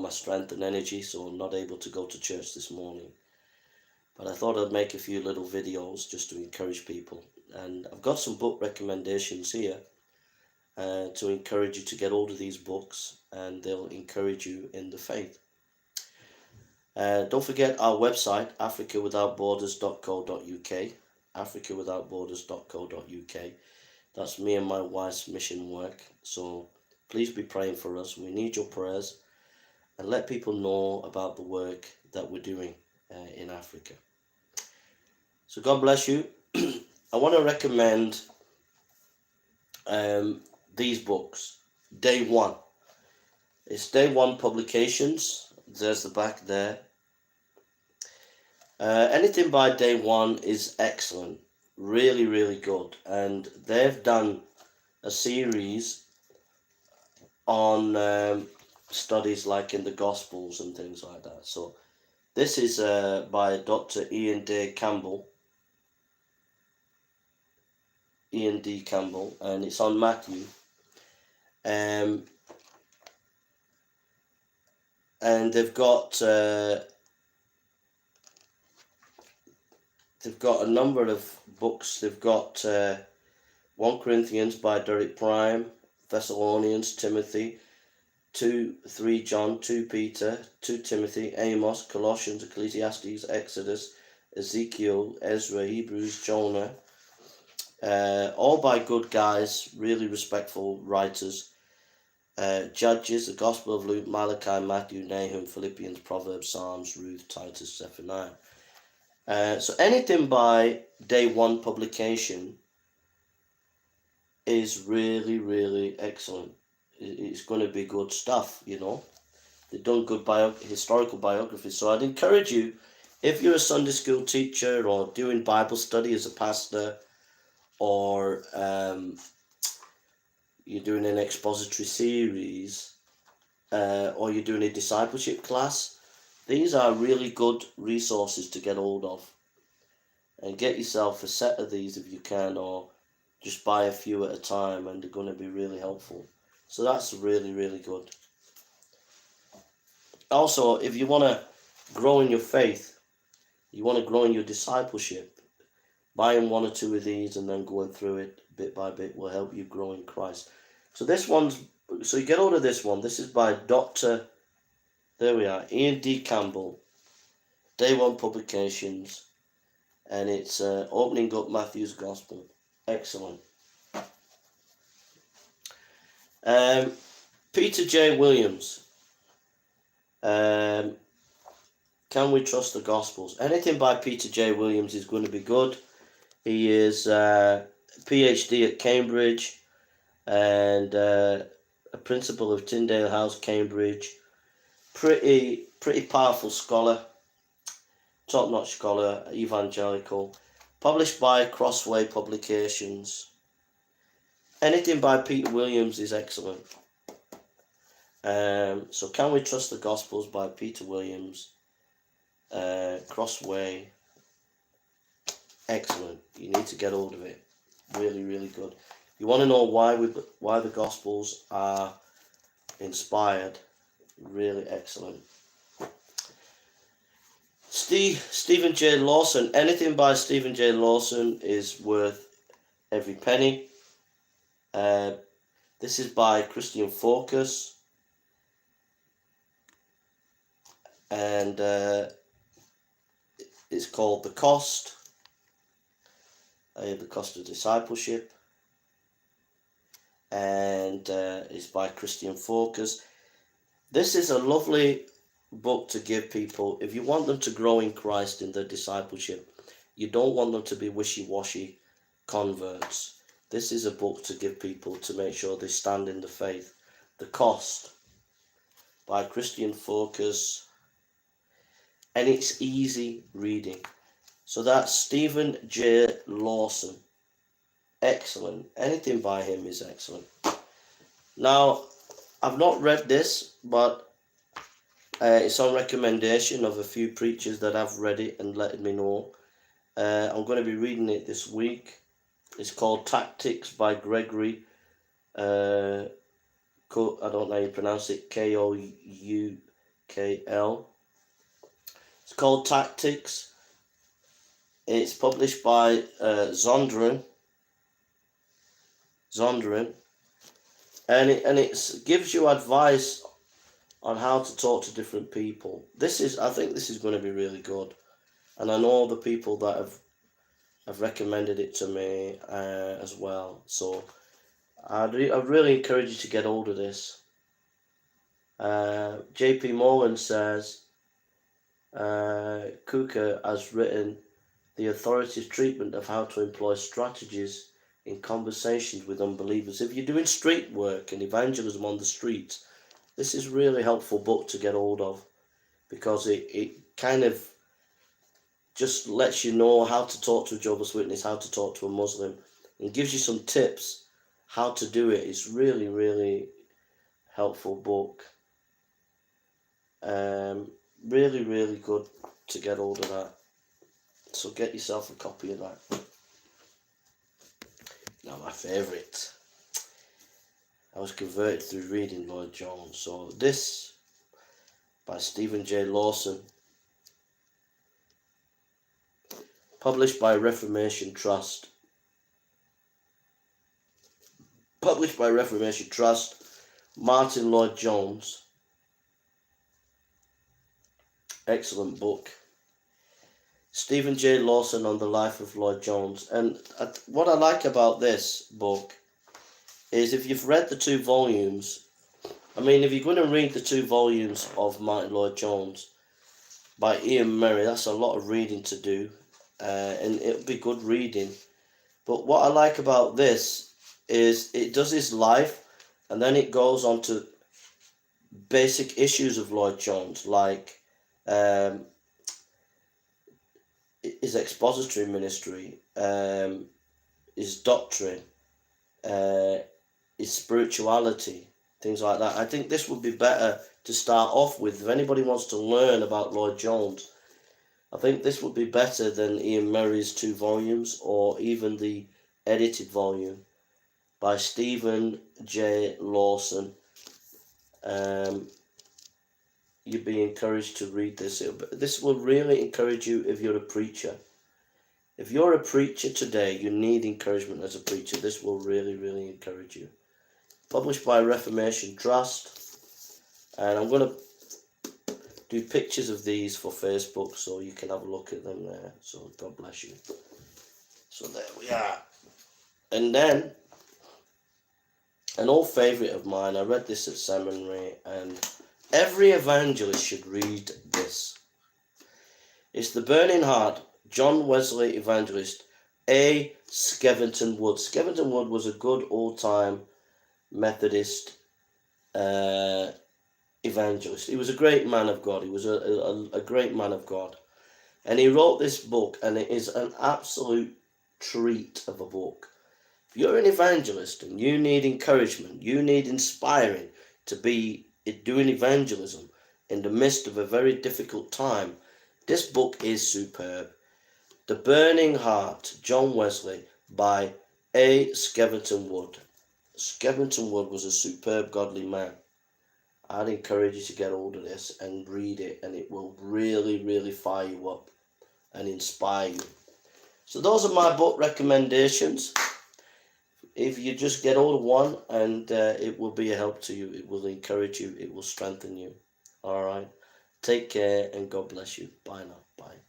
my strength and energy, so I'm not able to go to church this morning. But I thought I'd make a few little videos just to encourage people. And I've got some book recommendations here to encourage you to get hold of these books, and they'll encourage you in the faith. Don't forget our website, africawithoutborders.co.uk, africawithoutborders.co.uk. That's me and my wife's mission work. So please be praying for us. We need your prayers, and let people know about the work that we're doing in Africa. So God bless you. I want to recommend these books. Day One. It's Day One Publications. There's the back there. Anything by Day One is excellent. Really, really good. And they've done a series on studies like in the Gospels and things like that. So this is by Dr. Ian D. Campbell, and it's on Matthew. And they've got a number of books. They've got 1 Corinthians by Derek Prime, Thessalonians, Timothy, 3 John, 2 Peter, 2 Timothy, Amos, Colossians, Ecclesiastes, Exodus, Ezekiel, Ezra, Hebrews, Jonah, all by good guys, really respectful writers. Judges, the Gospel of Luke, Malachi, Matthew, Nahum, Philippians, Proverbs, Psalms, Ruth, Titus, Zephaniah. So anything by Day One publication is really, really excellent. It's going to be good stuff, you know. They've done good historical biographies. So I'd encourage you, if you're a Sunday school teacher or doing Bible study as a pastor, or you're doing an expository series, or you're doing a discipleship class, these are really good resources to get hold of. And get yourself a set of these if you can, or just buy a few at a time, and they're going to be really helpful. So that's really, really good. Also, if you want to grow in your faith, you want to grow in your discipleship, buying 1 or 2 of these and then going through it bit by bit will help you grow in Christ. So you get hold of this one. This is by Dr. Ian D. Campbell, Day One Publications, and it's opening up Matthew's Gospel. Excellent. Peter J. Williams, Can We Trust the Gospels? Anything by Peter J. Williams is going to be good. He is a PhD at Cambridge and a principal of Tyndale House, Cambridge. Pretty powerful scholar, top-notch scholar, evangelical. Published by Crossway Publications. Anything by Peter Williams is excellent. So Can We Trust the Gospels by Peter Williams, Crossway, excellent. You need to get hold of it. Really, really good. You want to know why the Gospels are inspired? Really excellent. Stephen J. Lawson. Anything by Stephen J. Lawson is worth every penny. This is by Christian Focus, and it's called The Cost. The Cost of Discipleship, and it's by Christian Focus. This is a lovely book to give people if you want them to grow in Christ in their discipleship. You don't want them to be wishy-washy converts. This is a book to give people to make sure they stand in the faith. The Cost by Christian Focus, and it's easy reading. So that's Stephen J. Lawson. Excellent. Anything by him is excellent. Now, I've not read this, but it's on recommendation of a few preachers that have read it and let me know. I'm going to be reading it this week. It's called Tactics by Gregory. I don't know how you pronounce it. Kouchner. K-L. It's called Tactics. It's published by Zondervan, and it gives you advice on how to talk to different people. I think this is going to be really good, and I know the people that have recommended it to me as well. So I'd really encourage you to get hold of this. J.P. Molan says Kuka has written the authority's treatment of how to employ strategies in conversations with unbelievers. If you're doing street work and evangelism on the streets, this is a really helpful book to get hold of, because it kind of just lets you know how to talk to a Jehovah's Witness, how to talk to a Muslim, and gives you some tips how to do it. It's really, really helpful book. Really, really good to get hold of that. So get yourself a copy of that. Now my favourite. I was converted through reading Lloyd Jones. So this, by Stephen J. Lawson, published by Reformation Trust. Martin Lloyd Jones. Excellent book. Stephen J. Lawson on the life of Lloyd Jones. And what I like about this book is, if you've read the 2 volumes, I mean, if you're going to read the 2 volumes of Martin Lloyd Jones by Ian Murray, that's a lot of reading to do, and it'll be good reading. But what I like about this is it does his life, and then it goes on to basic issues of Lloyd Jones, like his expository ministry, his doctrine, his spirituality, things like that. I think this would be better to start off with. If anybody wants to learn about Lloyd Jones, I think this would be better than Ian Murray's 2 volumes, or even the edited volume by Stephen J. Lawson. You'd be encouraged to read this. This will really encourage you if you're a preacher. If you're a preacher today, you need encouragement as a preacher. This will really, really encourage you. Published by Reformation Trust. And I'm going to do pictures of these for Facebook so you can have a look at them there. So God bless you. So there we are. And then, an old favourite of mine, I read this at seminary, and every evangelist should read this. It's The Burning Heart, John Wesley Evangelist, A. Skevington Wood. Skevington Wood was a good old-time Methodist evangelist. He was a great man of God. He was a great man of God. And he wrote this book, and it is an absolute treat of a book. If you're an evangelist and you need encouragement, you need inspiring to be doing evangelism in the midst of a very difficult time, this book is superb. The Burning Heart, John Wesley, by A. Skevington Wood. Skevington Wood was a superb godly man. I'd encourage you to get hold of this and read it, and it will really, really fire you up and inspire you. So those are my book recommendations. If you just get hold of one, and it will be a help to you, it will encourage you, it will strengthen you. All right. Take care, and God bless you. Bye now. Bye.